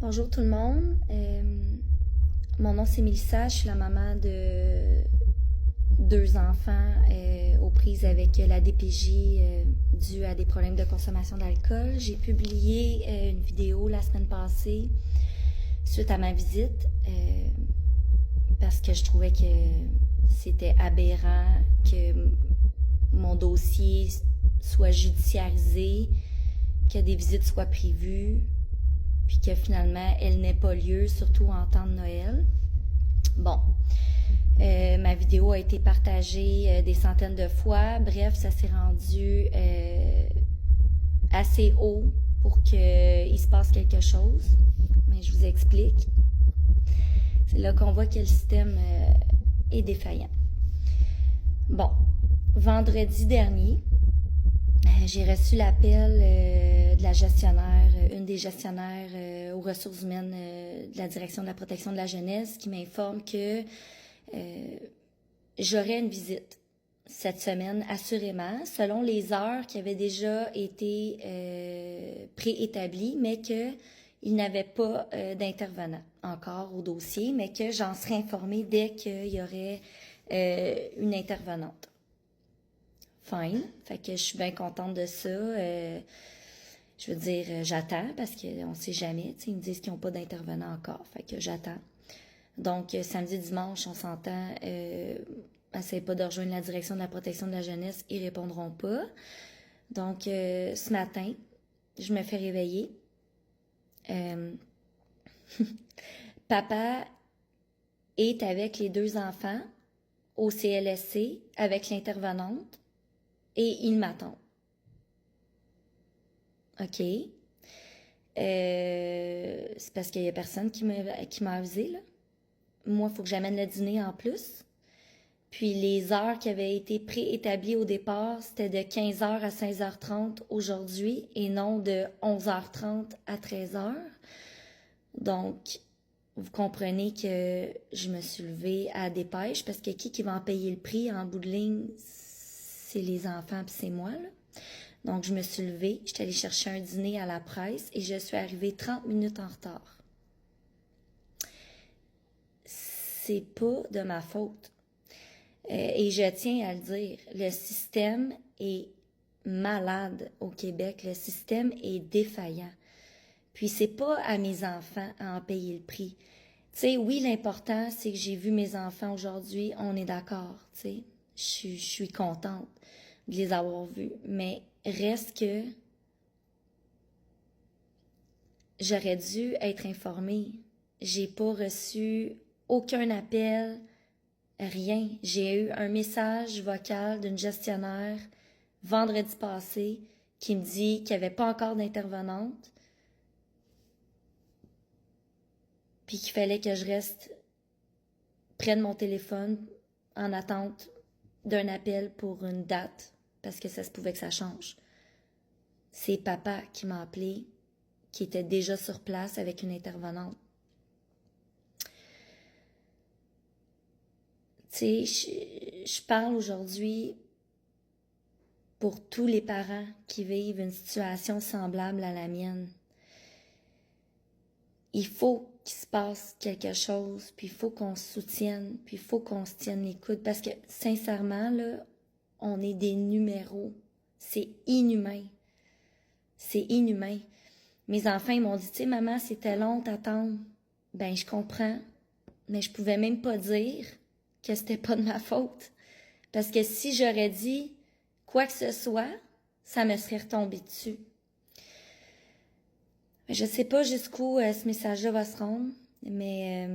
Bonjour tout le monde. Mon nom c'est Mélissa, je suis la maman de 2 enfants aux prises avec la DPJ due à des problèmes de consommation d'alcool. J'ai publié une vidéo la semaine passée suite à ma visite parce que je trouvais que c'était aberrant que mon dossier soit judiciarisé, que des visites soient prévues, puis que finalement, elle n'ait pas lieu, surtout en temps de Noël. Bon, ma vidéo a été partagée des centaines de fois. Bref, ça s'est rendu assez haut pour qu'il se passe quelque chose. Mais je vous explique. C'est là qu'on voit que le système est défaillant. Bon, vendredi dernier, j'ai reçu l'appel de la gestionnaire, une des gestionnaires aux ressources humaines de la direction de la protection de la jeunesse qui m'informe que j'aurais une visite cette semaine, assurément, selon les heures qui avaient déjà été préétablies, mais qu'il n'avait pas d'intervenant encore au dossier, mais que j'en serais informée dès qu'il y aurait une intervenante. Fine. Fait que je suis bien contente de ça. Je veux dire, j'attends parce qu'on sait jamais. Ils me disent qu'ils n'ont pas d'intervenant encore. Fait que j'attends. Donc, samedi, dimanche, on s'entend. Essayez pas de rejoindre la direction de la protection de la jeunesse. Ils répondront pas. Donc, ce matin, je me fais réveiller. Papa est avec les 2 enfants au CLSC avec l'intervenante. Et il m'attend. OK. C'est parce qu'il y a personne qui m'a avisé, là. Moi, il faut que j'amène le dîner en plus. Puis les heures qui avaient été préétablies au départ, c'était de 15h à 16h30 aujourd'hui et non de 11h30 à 13h. Donc, vous comprenez que je me suis levée à dépêche parce que qui va en payer le prix en bout de ligne? C'est les enfants puis c'est moi, là. Donc, je me suis levée, j'étais allée chercher un dîner à la presse et je suis arrivée 30 minutes en retard. C'est pas de ma faute. Et je tiens à le dire, le système est malade au Québec. Le système est défaillant. Puis, c'est pas à mes enfants à en payer le prix. Tu sais, oui, l'important, c'est que j'ai vu mes enfants aujourd'hui, on est d'accord, tu sais. Je suis contente de les avoir vus, mais reste que j'aurais dû être informée. J'ai pas reçu aucun appel, rien. J'ai eu un message vocal d'une gestionnaire vendredi passé qui me dit qu'il n'y avait pas encore d'intervenante, puis qu'il fallait que je reste près de mon téléphone en attente d'un appel pour une date, parce que ça se pouvait que ça change. C'est papa qui m'a appelé, qui était déjà sur place avec une intervenante. Tu sais, je parle aujourd'hui pour tous les parents qui vivent une situation semblable à la mienne. Il faut qu'il se passe quelque chose, puis il faut qu'on se soutienne, puis il faut qu'on se tienne les coudes, parce que sincèrement, là, on est des numéros. C'est inhumain. C'est inhumain. Mes enfants, ils m'ont dit, tu sais, maman, c'était long t'attendre. Ben, je comprends, mais je pouvais même pas dire que c'était pas de ma faute. Parce que si j'aurais dit quoi que ce soit, ça me serait retombé dessus. Je sais pas jusqu'où ce message-là va se rendre, mais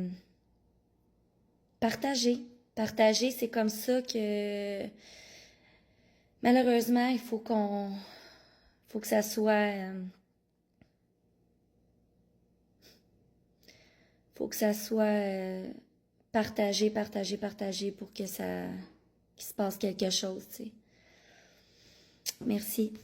partagez. Partagez, c'est comme ça que malheureusement, il faut que ça soit partagé pour que qu'il se passe quelque chose, tu sais. Merci.